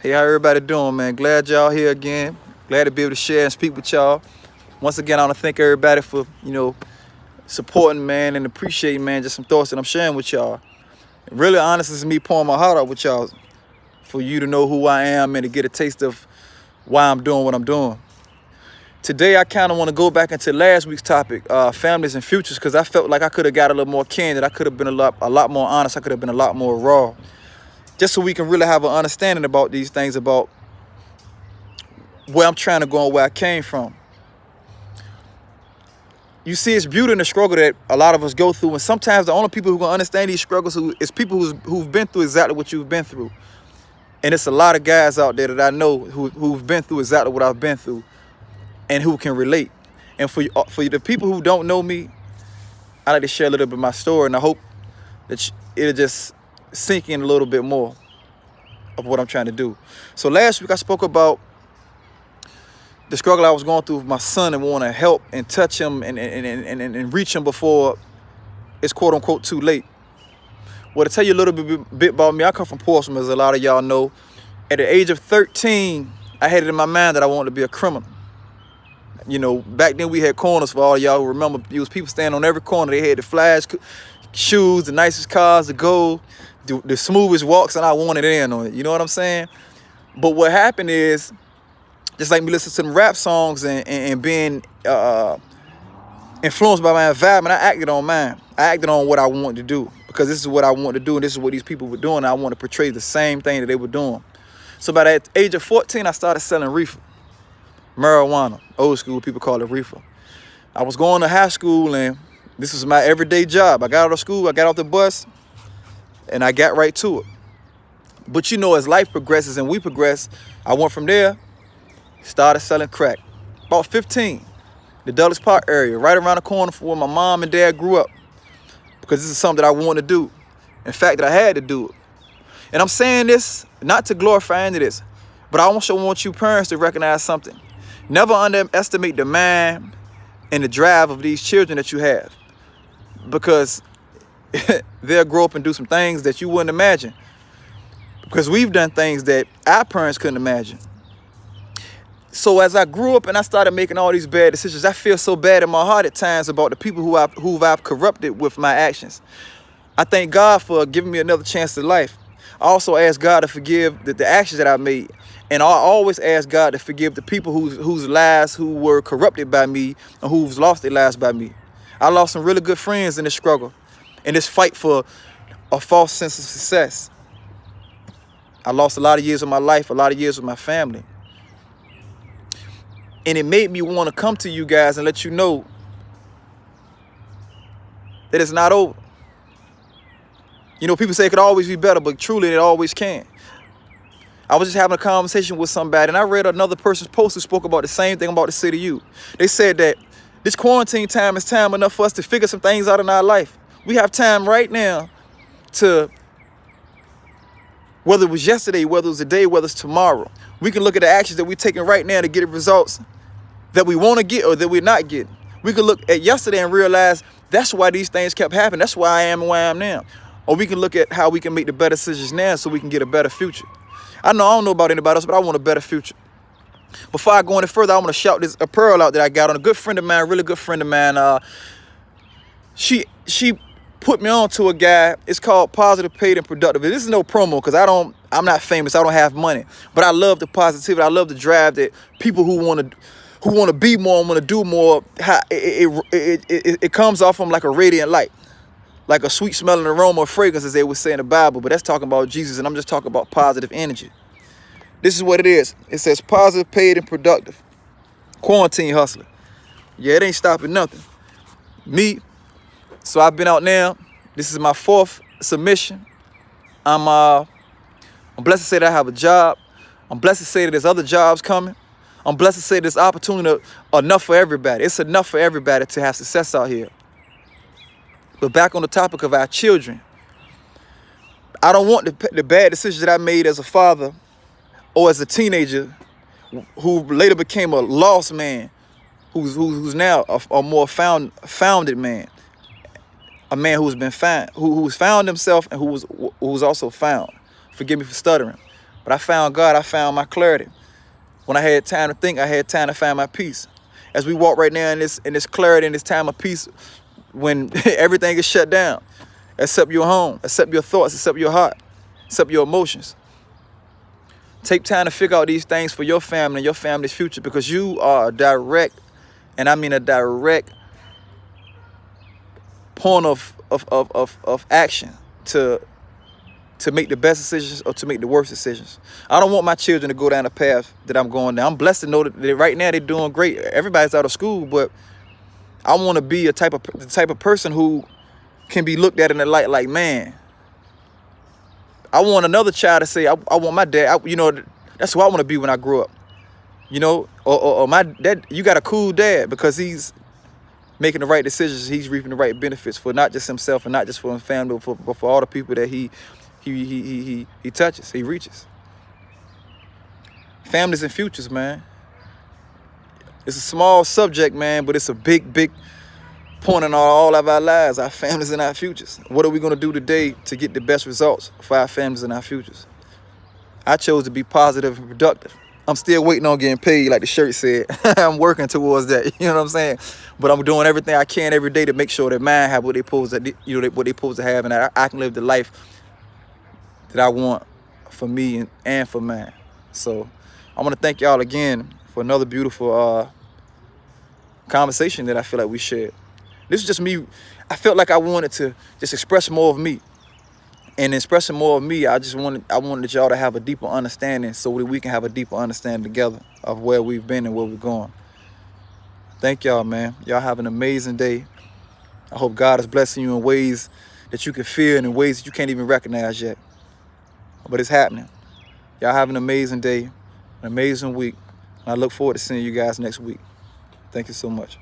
Hey, how everybody doing, man? Glad y'all here again. Glad to be able to share and speak with y'all. Once again, I want to thank everybody for, supporting, man, and appreciating, man, just some thoughts that I'm sharing with y'all. Really, honest, this is me pouring my heart out with y'all for you to know who I am and to get a taste of why I'm doing what I'm doing. Today, I kind of want to go back into last week's topic, families and futures, because I felt like I could have got a little more candid. I could have been a lot more honest. I could have been a lot more raw, just so we can really have an understanding about these things, about where I'm trying to go and where I came from. You see, it's beauty in the struggle that a lot of us go through, and sometimes the only people who can understand these struggles is people who've been through exactly what you've been through. And it's a lot of guys out there that I know who've been through exactly what I've been through and who can relate. And for the people who don't know me, I like to share a little bit of my story, and I hope that it'll just sink in a little bit more of what I'm trying to do. So last week I spoke about the struggle I was going through with my son and want to help and touch him and reach him before it's quote unquote too late. Well, to tell you a little bit about me, I come from Portsmouth, as a lot of y'all know. At the age of 13, I had it in my mind that I wanted to be a criminal. Back then we had corners, for all y'all who remember. There was people standing on every corner. They had the flash shoes, the nicest cars, the gold, the smoothest walks, and I wanted in on it. You know what I'm saying? But what happened is, just like me listening to them rap songs and being influenced by my environment, I acted on mine. I acted on what I wanted to do, because this is what I wanted to do, and this is what these people were doing. And I want to portray the same thing that they were doing. So by the age of 14, I started selling reefer, marijuana, old school people call it reefer. I was going to high school, and this was my everyday job. I got out of school, I got off the bus, and I got right to it. But as life progresses and we progress, I went from there, started selling crack. About 15, the Dulles Park area, right around the corner from where my mom and dad grew up, because this is something that I wanted to do. In fact, that I had to do it. And I'm saying this not to glorify any of this, but I also want you parents to recognize something. Never underestimate the mind and the drive of these children that you have, because they'll grow up and do some things that you wouldn't imagine, because we've done things that our parents couldn't imagine. So as I grew up and I started making all these bad decisions, I feel so bad in my heart at times about the people who I've corrupted with my actions. I thank God for giving me another chance at life. I also ask God to forgive the actions that I made. And I always ask God to forgive the people whose lives who were corrupted by me and who's lost their lives by me. I lost some really good friends in this struggle, in this fight for a false sense of success. I lost a lot of years of my life, a lot of years with my family. And it made me want to come to you guys and let you know that it's not over. People say it could always be better, but truly it always can. I was just having a conversation with somebody, and I read another person's post who spoke about the same thing about the city youth. They said that this quarantine time is time enough for us to figure some things out in our life. We have time right now to, whether it was yesterday, whether it was today, whether it's tomorrow, we can look at the actions that we're taking right now to get the results that we want to get or that we're not getting. We can look at yesterday and realize that's why these things kept happening. That's why I am where I am now. Or we can look at how we can make the better decisions now so we can get a better future. I don't know about anybody else, but I want a better future. Before I go any further, I want to shout a pearl out that I got on a good friend of mine, really good friend of mine. She put me on to a guy. It's called Positive, Paid, and Productive. This is no promo, because I'm not famous. I don't have money, but I love the positivity. I love the drive that people who want to be more and want to do more. It comes off them like a radiant light, like a sweet smelling aroma of fragrance, as they would say in the Bible. But that's talking about Jesus, and I'm just talking about positive energy. This is what it is. It says positive, paid, and productive. Quarantine hustler. Yeah, it ain't stopping nothing. Me. So I've been out now. This is my 4th submission. I'm blessed to say that I have a job. I'm blessed to say that there's other jobs coming. I'm blessed to say there's opportunity enough for everybody. It's enough for everybody to have success out here. But back on the topic of our children, I don't want the bad decisions that I made as a father or as a teenager who later became a lost man, who's now a more founded man, a man who's been found, who's found himself and who's also found. Forgive me for stuttering. But I found God. I found my clarity. When I had time to think, I had time to find my peace. As we walk right now in this clarity, in this time of peace, when everything is shut down, except your home, except your thoughts, except your heart, except your emotions. Take time to figure out these things for your family and your family's future, because you are a direct, and I mean a direct point of action to make the best decisions or to make the worst decisions. I don't want my children to go down the path that I'm going down. I'm blessed to know that right now they're doing great. Everybody's out of school, but I want to be the type of person who can be looked at in the light like, man, I want another child to say, I want my dad, you know, that's who I want to be when I grow up. You know, or my dad, you got a cool dad because he's making the right decisions. He's reaping the right benefits for not just himself and not just for his family, but for all the people that he touches, he reaches. Families and futures, man. It's a small subject, man, but it's a big point in all of our lives, our families and our futures. What are we going to do today to get the best results for our families and our futures? I chose to be positive and productive. I'm still waiting on getting paid, like the shirt said. I'm working towards that, you know what I'm saying? But I'm doing everything I can every day to make sure that mine have what they supposed to, you know, what they supposed to have, and that I can live the life that I want for me and for mine. So I want to thank y'all again for another beautiful conversation that I feel like we shared. This is just me. I felt like I wanted to just express more of me. And expressing more of me, I wanted y'all to have a deeper understanding so that we can have a deeper understanding together of where we've been and where we're going. Thank y'all, man. Y'all have an amazing day. I hope God is blessing you in ways that you can feel and in ways that you can't even recognize yet. But it's happening. Y'all have an amazing day, an amazing week. And I look forward to seeing you guys next week. Thank you so much.